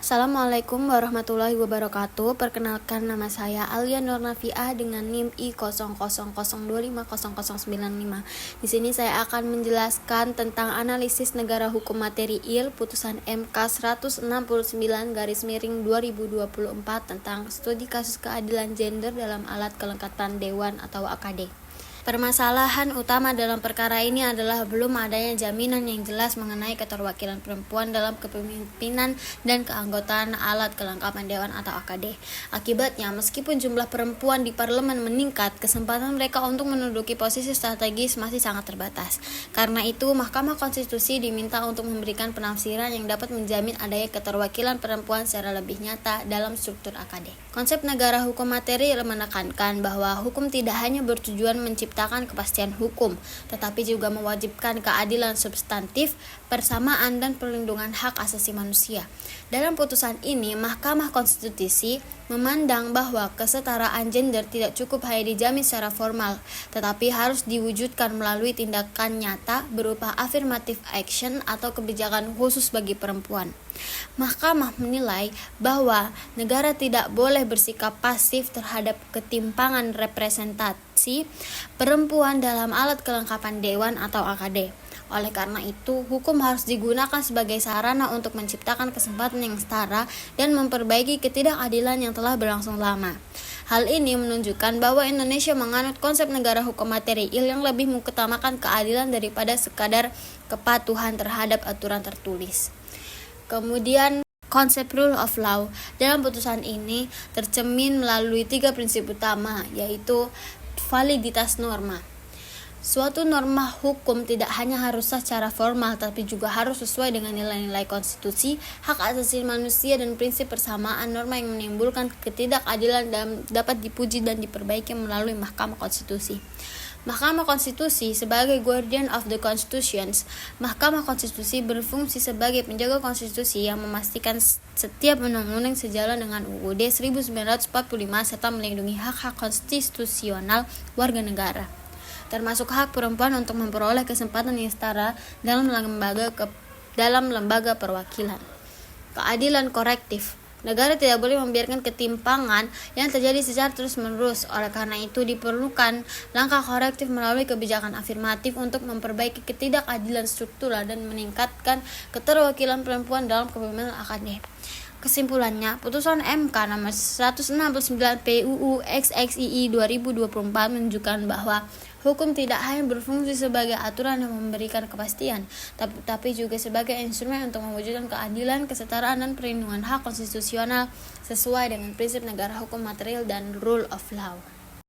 Assalamualaikum warahmatullahi wabarakatuh. Perkenalkan, nama saya Alia Nur Nafiah dengan NIM I0002500995. Di sini saya akan menjelaskan tentang analisis negara hukum material putusan MK 169/2024 tentang studi kasus keadilan gender dalam alat kelengkapan dewan atau AKD. Permasalahan utama dalam perkara ini adalah belum adanya jaminan yang jelas mengenai keterwakilan perempuan dalam kepemimpinan dan keanggotaan alat kelengkapan dewan atau AKD. Akibatnya, meskipun jumlah perempuan di parlemen meningkat, kesempatan mereka untuk menduduki posisi strategis masih sangat terbatas. Karena itu, Mahkamah Konstitusi diminta untuk memberikan penafsiran yang dapat menjamin adanya keterwakilan perempuan secara lebih nyata dalam struktur AKD. Konsep negara hukum material menekankan bahwa hukum tidak hanya bertujuan menciptakan kepastian hukum, tetapi juga mewajibkan keadilan substantif, persamaan, dan perlindungan hak asasi manusia. Dalam putusan ini, Mahkamah Konstitusi memandang bahwa kesetaraan gender tidak cukup hanya dijamin secara formal, tetapi harus diwujudkan melalui tindakan nyata berupa affirmative action atau kebijakan khusus bagi perempuan. Mahkamah menilai bahwa negara tidak boleh bersikap pasif terhadap ketimpangan representasi perempuan dalam alat kelengkapan dewan atau AKD. Oleh karena itu, hukum harus digunakan sebagai sarana untuk menciptakan kesempatan yang setara dan memperbaiki ketidakadilan yang telah berlangsung lama. Hal ini menunjukkan bahwa Indonesia menganut konsep negara hukum material yang lebih mengutamakan keadilan daripada sekadar kepatuhan terhadap aturan tertulis. Kemudian, konsep rule of law dalam putusan ini tercermin melalui 3 prinsip utama, yaitu validitas norma. Suatu norma hukum tidak hanya harus sah secara formal, tapi juga harus sesuai dengan nilai-nilai konstitusi, hak asasi manusia, dan prinsip persamaan norma yang menimbulkan ketidakadilan dan dapat dipuji dan diperbaiki melalui Mahkamah Konstitusi. Mahkamah Konstitusi sebagai guardian of the constitutions. Mahkamah Konstitusi berfungsi sebagai penjaga konstitusi yang memastikan setiap undang-undang sejalan dengan UUD 1945 serta melindungi hak-hak konstitusional warga negara, termasuk hak perempuan untuk memperoleh kesempatan yang setara dalam lembaga perwakilan. Keadilan korektif. Negara tidak boleh membiarkan ketimpangan yang terjadi secara terus-menerus. Oleh karena itu, diperlukan langkah korektif melalui kebijakan afirmatif untuk memperbaiki ketidakadilan struktural dan meningkatkan keterwakilan perempuan dalam kepemimpinan AKD. Kesimpulannya, putusan MK nomor 169 PUU XXII 2024 menunjukkan bahwa hukum tidak hanya berfungsi sebagai aturan yang memberikan kepastian, tapi juga sebagai instrumen untuk mewujudkan keadilan, kesetaraan, dan perlindungan hak konstitusional sesuai dengan prinsip negara hukum material dan rule of law.